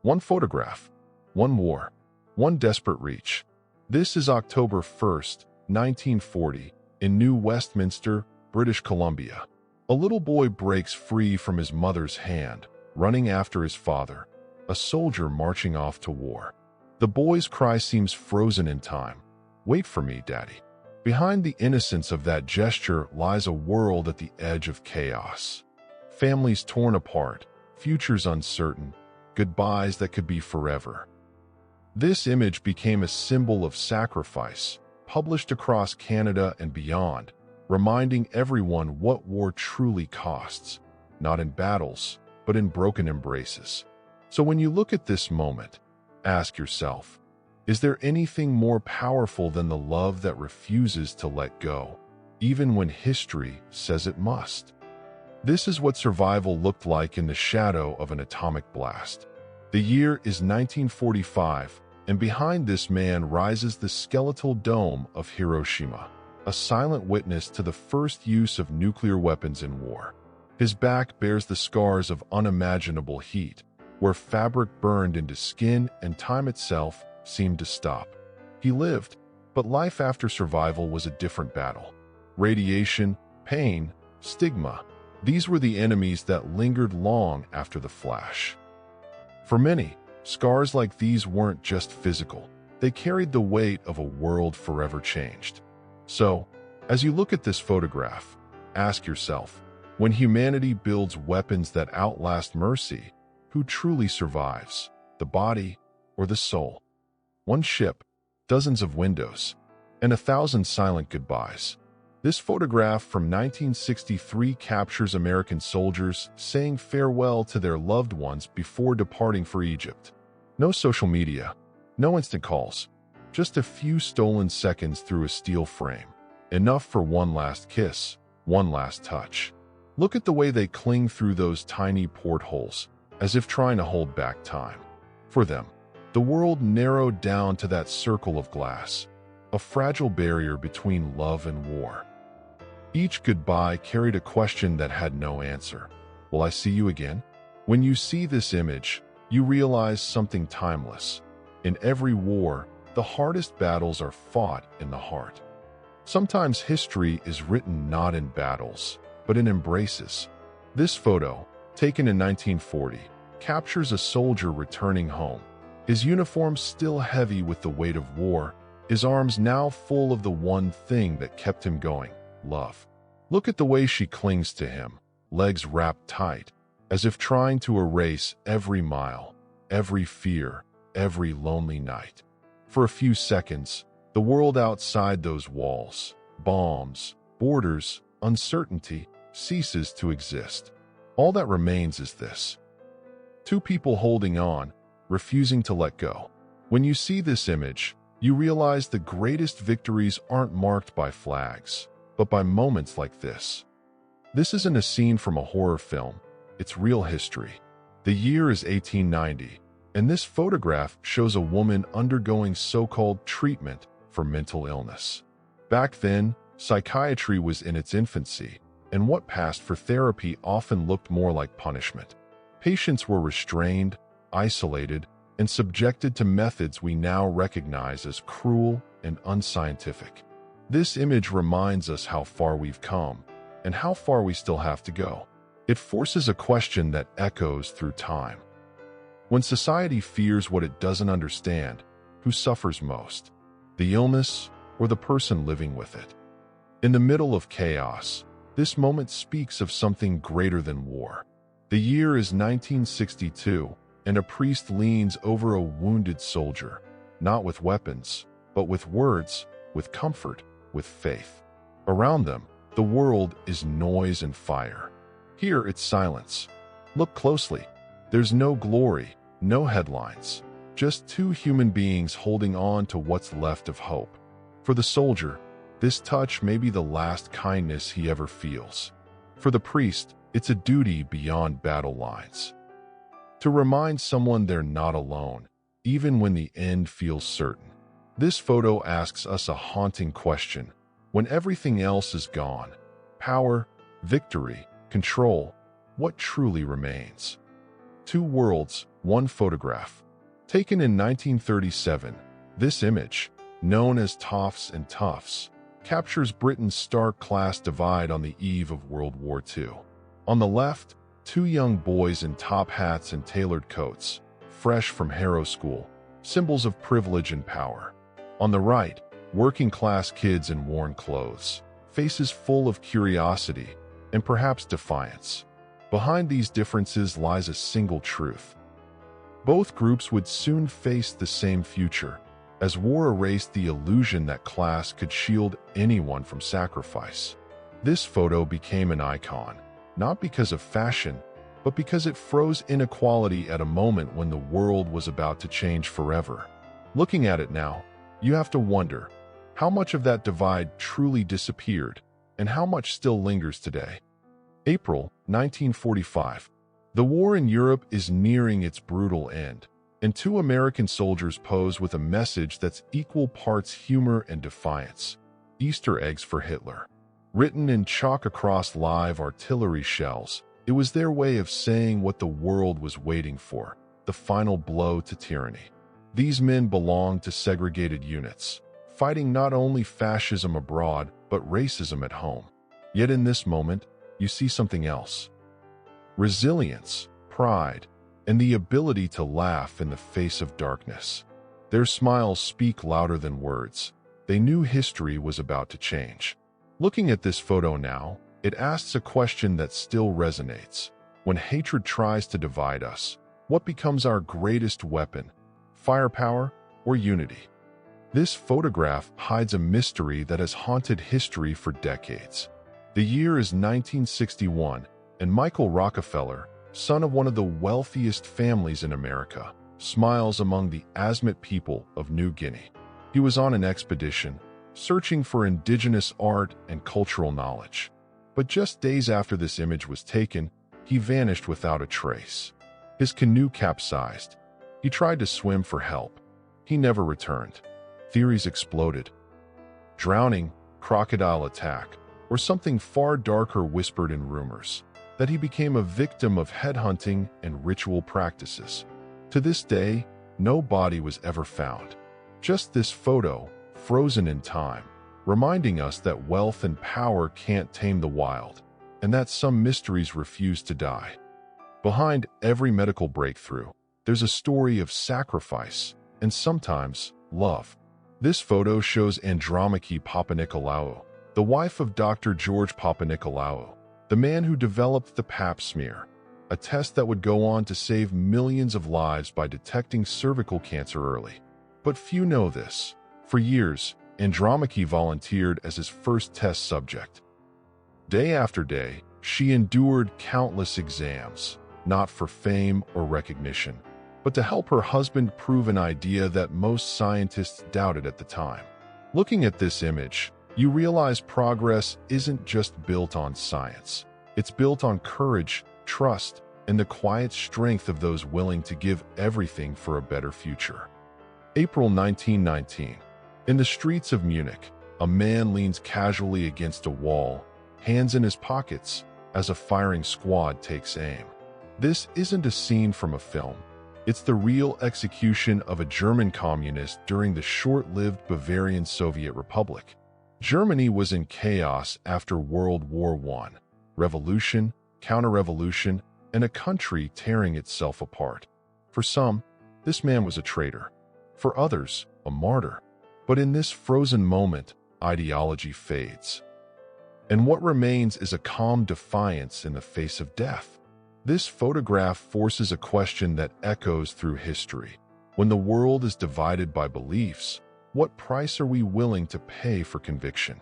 One photograph, one war, one desperate reach. This is October 1st, 1940, in New Westminster, British Columbia. A little boy breaks free from his mother's hand, running after his father, a soldier marching off to war. The boy's cry seems frozen in time. "Wait for me, Daddy." Behind the innocence of that gesture lies a world at the edge of chaos. Families torn apart, futures uncertain, goodbyes that could be forever. This image became a symbol of sacrifice, published across Canada and beyond, reminding everyone what war truly costs, not in battles, but in broken embraces. So when you look at this moment, ask yourself, is there anything more powerful than the love that refuses to let go, even when history says it must? This is what survival looked like in the shadow of an atomic blast. The year is 1945, and behind this man rises the skeletal dome of Hiroshima, a silent witness to the first use of nuclear weapons in war. His back bears the scars of unimaginable heat, where fabric burned into skin and time itself seemed to stop. He lived, but life after survival was a different battle. Radiation, pain, stigma, these were the enemies that lingered long after the flash. For many, scars like these weren't just physical. They carried the weight of a world forever changed. So, as you look at this photograph, ask yourself, when humanity builds weapons that outlast mercy, who truly survives, the body or the soul? One ship, dozens of windows, and 1,000 silent goodbyes. This photograph from 1963 captures American soldiers saying farewell to their loved ones before departing for Egypt. No social media, no instant calls, just a few stolen seconds through a steel frame. Enough for one last kiss, one last touch. Look at the way they cling through those tiny portholes, as if trying to hold back time. For them, the world narrowed down to that circle of glass, a fragile barrier between love and war. Each goodbye carried a question that had no answer. Will I see you again? When you see this image, you realize something timeless. In every war, the hardest battles are fought in the heart. Sometimes history is written not in battles, but in embraces. This photo, taken in 1940, captures a soldier returning home. His uniform still heavy with the weight of war, his arms now full of the one thing that kept him going, love. Look at the way she clings to him, legs wrapped tight, as if trying to erase every mile, every fear, every lonely night. For a few seconds, the world outside those walls, bombs, borders, uncertainty, ceases to exist. All that remains is this. Two people holding on, refusing to let go. When you see this image, you realize the greatest victories aren't marked by flags, but by moments like this. This isn't a scene from a horror film, it's real history. The year is 1890, and this photograph shows a woman undergoing so-called treatment for mental illness. Back then, psychiatry was in its infancy, and what passed for therapy often looked more like punishment. Patients were restrained, isolated, and subjected to methods we now recognize as cruel and unscientific. This image reminds us how far we've come, and how far we still have to go. It forces a question that echoes through time. When society fears what it doesn't understand, who suffers most? The illness or the person living with it? In the middle of chaos, this moment speaks of something greater than war. The year is 1962, and a priest leans over a wounded soldier, not with weapons, but with words, with comfort, with faith. Around them, the world is noise and fire. Here it's silence. Look closely. There's no glory, no headlines, just two human beings holding on to what's left of hope. For the soldier, this touch may be the last kindness he ever feels. For the priest, it's a duty beyond battle lines. To remind someone they're not alone, even when the end feels certain. This photo asks us a haunting question. When everything else is gone, power, victory, control, what truly remains? Two worlds, one photograph. Taken in 1937, this image, known as Toffs and Tufts, captures Britain's stark class divide on the eve of World War II. On the left, two young boys in top hats and tailored coats, fresh from Harrow School, symbols of privilege and power. On the right, working-class kids in worn clothes, faces full of curiosity and perhaps defiance. Behind these differences lies a single truth. Both groups would soon face the same future, as war erased the illusion that class could shield anyone from sacrifice. This photo became an icon, not because of fashion, but because it froze inequality at a moment when the world was about to change forever. Looking at it now, you have to wonder, how much of that divide truly disappeared, and how much still lingers today? April 1945. The war in Europe is nearing its brutal end, and two American soldiers pose with a message that's equal parts humor and defiance. Easter eggs for Hitler. Written in chalk across live artillery shells, it was their way of saying what the world was waiting for, the final blow to tyranny. These men belonged to segregated units, fighting not only fascism abroad, but racism at home. Yet in this moment, you see something else. Resilience, pride, and the ability to laugh in the face of darkness. Their smiles speak louder than words. They knew history was about to change. Looking at this photo now, it asks a question that still resonates. When hatred tries to divide us, what becomes our greatest weapon? Firepower or unity? This photograph hides a mystery that has haunted history for decades. The year is 1961, and Michael Rockefeller, son of one of the wealthiest families in America, smiles among the Asmat people of New Guinea. He was on an expedition, searching for indigenous art and cultural knowledge. But just days after this image was taken, he vanished without a trace. His canoe capsized. He tried to swim for help. He never returned. Theories exploded. Drowning, crocodile attack, or something far darker whispered in rumors that he became a victim of headhunting and ritual practices. To this day, no body was ever found. Just this photo, frozen in time, reminding us that wealth and power can't tame the wild, and that some mysteries refuse to die. Behind every medical breakthrough, there's a story of sacrifice and sometimes love. This photo shows Andromache Papanikolaou, the wife of Dr. George Papanikolaou, the man who developed the Pap smear, a test that would go on to save millions of lives by detecting cervical cancer early. But few know this. For years, Andromache volunteered as his first test subject. Day after day, she endured countless exams, not for fame or recognition, but to help her husband prove an idea that most scientists doubted at the time. Looking at this image, you realize progress isn't just built on science. It's built on courage, trust, and the quiet strength of those willing to give everything for a better future. April 1919. In the streets of Munich, a man leans casually against a wall, hands in his pockets, as a firing squad takes aim. This isn't a scene from a film. It's the real execution of a German communist during the short-lived Bavarian Soviet Republic. Germany was in chaos after World War I. Revolution, counter-revolution, and a country tearing itself apart. For some, this man was a traitor. For others, a martyr. But in this frozen moment, ideology fades. And what remains is a calm defiance in the face of death. This photograph forces a question that echoes through history. When the world is divided by beliefs, what price are we willing to pay for conviction?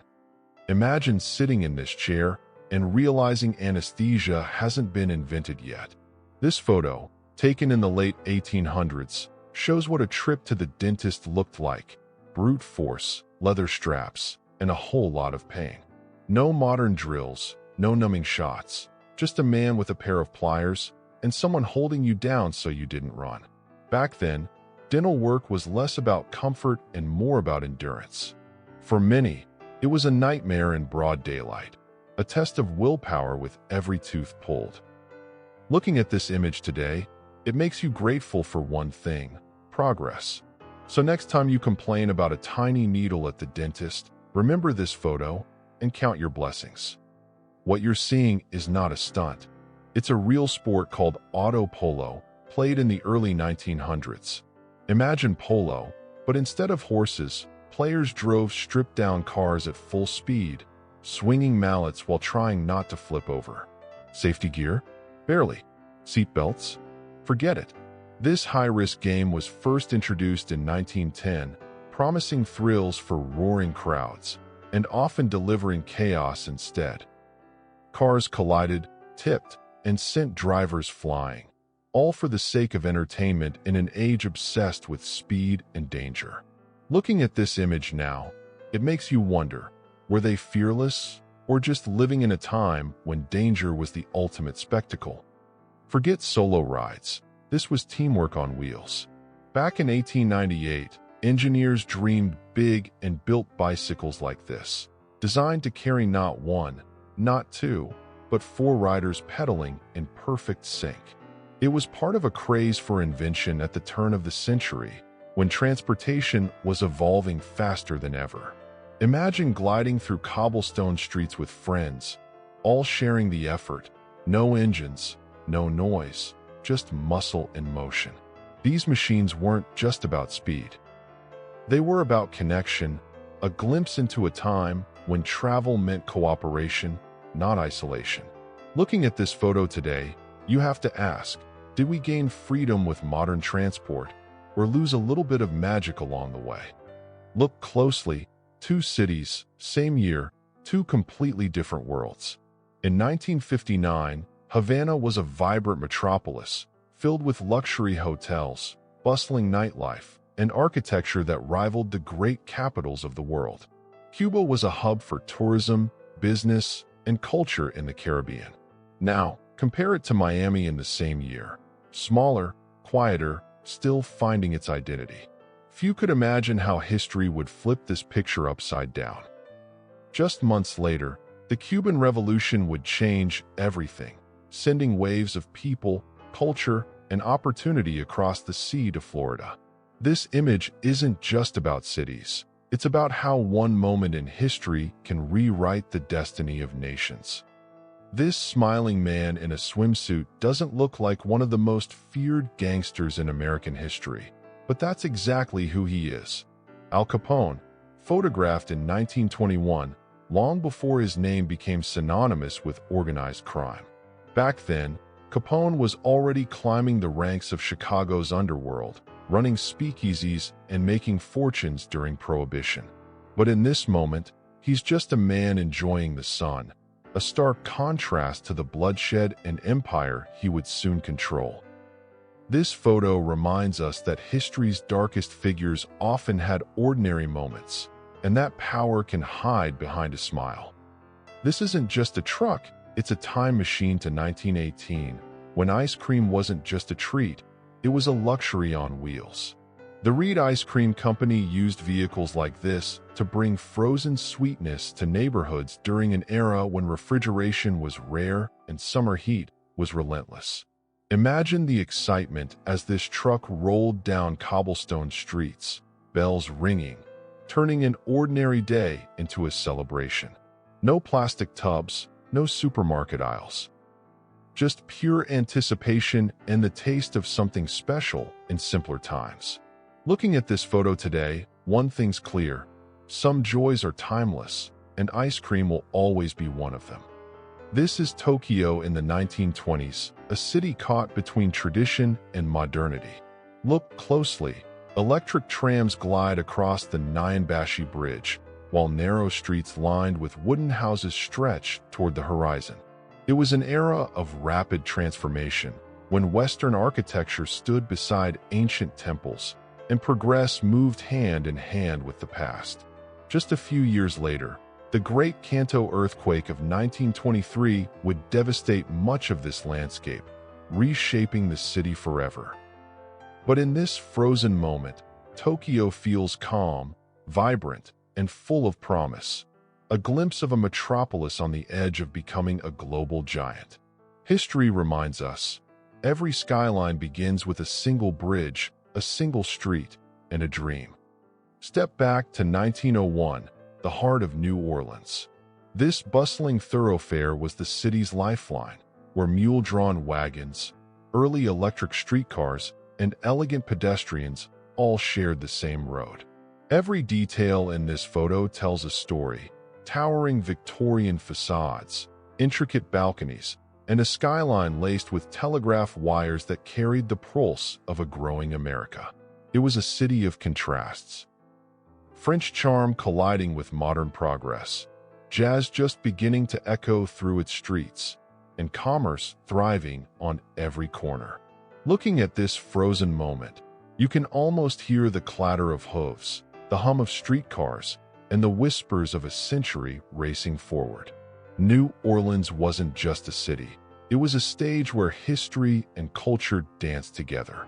Imagine sitting in this chair and realizing anesthesia hasn't been invented yet. This photo, taken in the late 1800s, shows what a trip to the dentist looked like. Brute force, leather straps, and a whole lot of pain. No modern drills, no numbing shots, just a man with a pair of pliers and someone holding you down so you didn't run. Back then, dental work was less about comfort and more about endurance. For many, it was a nightmare in broad daylight, a test of willpower with every tooth pulled. Looking at this image today, It makes you grateful for one thing: progress. So next time you complain about a tiny needle at the dentist, remember this photo and count your blessings. What you're seeing is not a stunt. It's a real sport called auto polo, played in the early 1900s. Imagine polo, but instead of horses, players drove stripped-down cars at full speed, swinging mallets while trying not to flip over. Safety gear? Barely. Seatbelts? Forget it. This high-risk game was first introduced in 1910, promising thrills for roaring crowds, and often delivering chaos instead. Cars collided, tipped, and sent drivers flying, all for the sake of entertainment in an age obsessed with speed and danger. Looking at this image now, it makes you wonder, were they fearless or just living in a time when danger was the ultimate spectacle? Forget solo rides. This was teamwork on wheels. Back in 1898, engineers dreamed big and built bicycles like this, designed to carry not one, not two, but four riders pedaling in perfect sync. It was part of a craze for invention at the turn of the century, when transportation was evolving faster than ever. Imagine gliding through cobblestone streets with friends, all sharing the effort. No engines, no noise, just muscle and motion. These machines weren't just about speed. They were about connection, a glimpse into a time when travel meant cooperation, not isolation. Looking at this photo today, you have to ask, did we gain freedom with modern transport, or lose a little bit of magic along the way? Look closely. Two cities, same year, two completely different worlds. In 1959, Havana was a vibrant metropolis, filled with luxury hotels, bustling nightlife, and architecture that rivaled the great capitals of the world. Cuba was a hub for tourism, business, and culture in the Caribbean. Now, compare it to Miami in the same year. Smaller, quieter, still finding its identity. Few could imagine how history would flip this picture upside down. Just months later, the Cuban Revolution would change everything, sending waves of people, culture, and opportunity across the sea to Florida. This image isn't just about cities. It's about how one moment in history can rewrite the destiny of nations. This smiling man in a swimsuit doesn't look like one of the most feared gangsters in American history, but that's exactly who he is. Al Capone, photographed in 1921, long before his name became synonymous with organized crime. Back then, Capone was already climbing the ranks of Chicago's underworld, running speakeasies and making fortunes during Prohibition. But in this moment, he's just a man enjoying the sun, a stark contrast to the bloodshed and empire he would soon control. This photo reminds us that history's darkest figures often had ordinary moments, and that power can hide behind a smile. This isn't just a truck, it's a time machine to 1918, when ice cream wasn't just a treat, it was a luxury on wheels. The Reed Ice Cream Company used vehicles like this to bring frozen sweetness to neighborhoods during an era when refrigeration was rare and summer heat was relentless. Imagine the excitement as this truck rolled down cobblestone streets, bells ringing, turning an ordinary day into a celebration. No plastic tubs, no supermarket aisles. Just pure anticipation and the taste of something special in simpler times. Looking at this photo today, one thing's clear: some joys are timeless, and ice cream will always be one of them. This is Tokyo in the 1920s, a city caught between tradition and modernity. Look closely. Electric trams glide across the Nyanbashi Bridge, while narrow streets lined with wooden houses stretch toward the horizon. It was an era of rapid transformation, when Western architecture stood beside ancient temples, and progress moved hand in hand with the past. Just a few years later, the Great Kanto earthquake of 1923 would devastate much of this landscape, reshaping the city forever. But in this frozen moment, Tokyo feels calm, vibrant, and full of promise, a glimpse of a metropolis on the edge of becoming a global giant. History reminds us, Every skyline begins with a single bridge, a single street, and a dream. Step back to 1901, the heart of New Orleans. This bustling thoroughfare was the city's lifeline, where mule-drawn wagons, early electric streetcars, and elegant pedestrians all shared the same road. Every detail in this photo tells a story: towering Victorian facades, intricate balconies, and a skyline laced with telegraph wires that carried the pulse of a growing America. It was a city of contrasts. French charm colliding with modern progress, jazz just beginning to echo through its streets, and commerce thriving on every corner. Looking at this frozen moment, you can almost hear the clatter of hooves, the hum of streetcars, and the whispers of a century racing forward. New Orleans wasn't just a city. It was a stage where history and culture danced together.